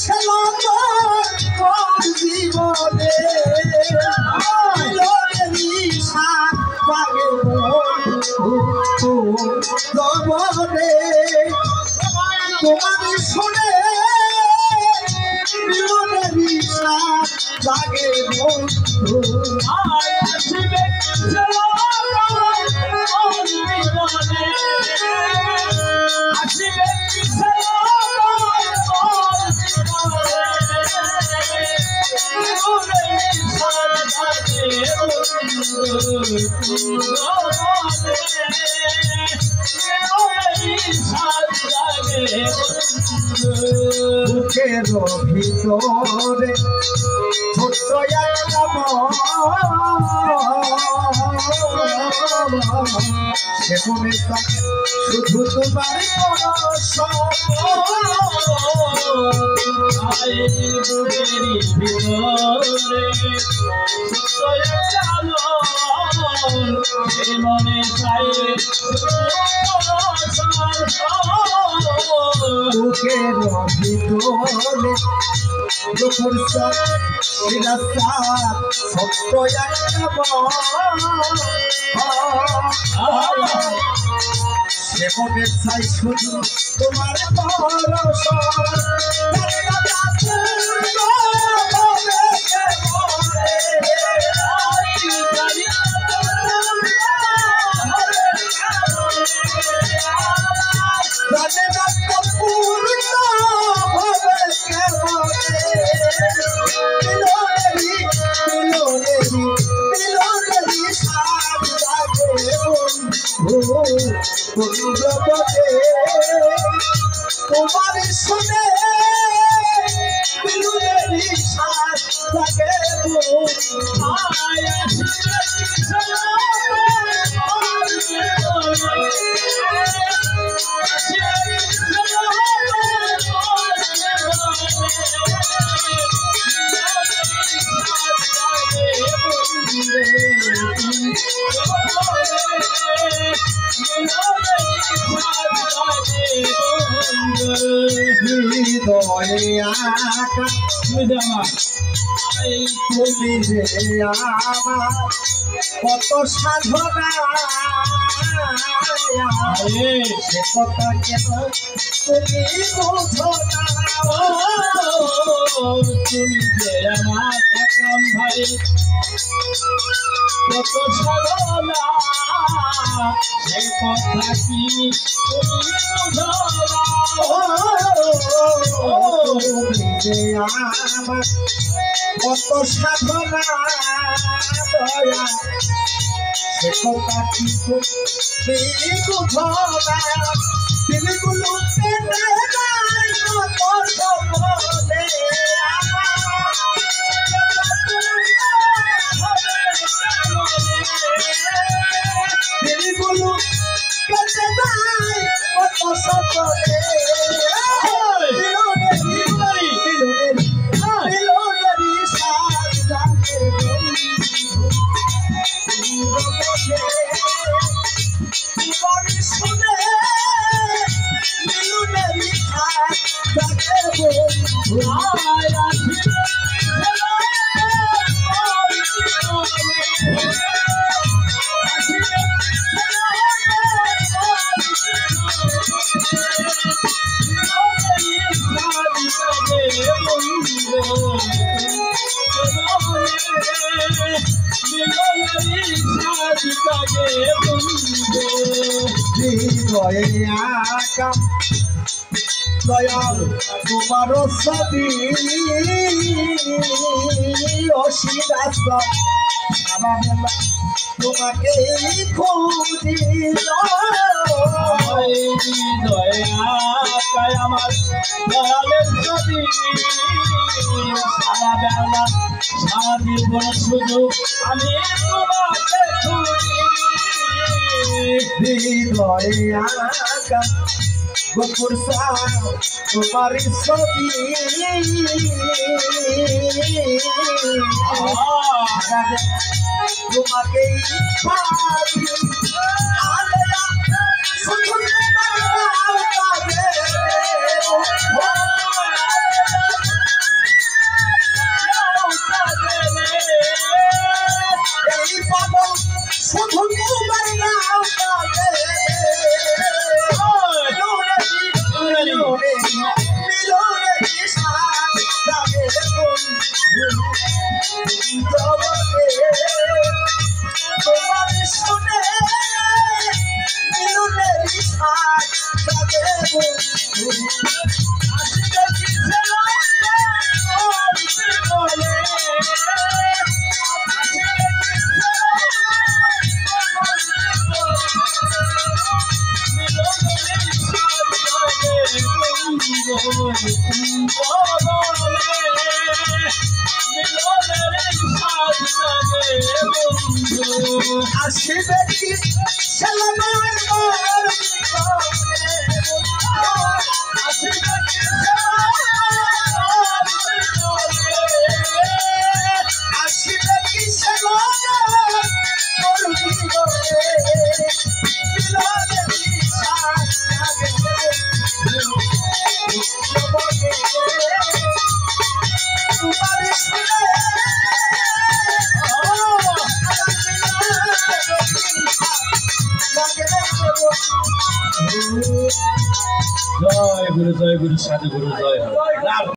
ছিল তোর জীবনে গবরে তোমার শুনে লাগে বন্ধু আসবে বুকের ভিতরে ছোট্ট একটা সেখানে শুধু তোমার মনে চাই বুকের ভিতরে দুপুর সত্য সেখানে চাই শুধু তোমার তোমার শুনে হৃদয়ে আকা তুমি রে আমার কত সাধনা সে কথা কেন তুমি বুঝো না তুমি যে আমার একরাম ভাই কত সাধনা সে কথা কি তুমি বুঝো আমার কত সাধনা দয়া সে কথা কি তুমি বুঝো না দিলগুলো দিলগুলো কেটে যায় কত সকলে দয়াল তোমার ছবি অশিরাস সারা বেলা তোমাকে খুঁজি আমার দয়ালের ছবি সারা বেলা সারা জীবন শুধু আমি তোমাকে খুঁজি হৃদয়ে আকা গোপুর তোমার ছবি তোমাকে তোমার শুনে মিলনের সাথ জাগে বন্ধু আসবে কি ছেলে বলে আসবে কি সালামার মোর বিপদে আসবে কি আসবে কি সালামার মোর বিপদে মিলনের সাথ জাগে তোমার শুনে জয় গুরু সাধু গুরু জয়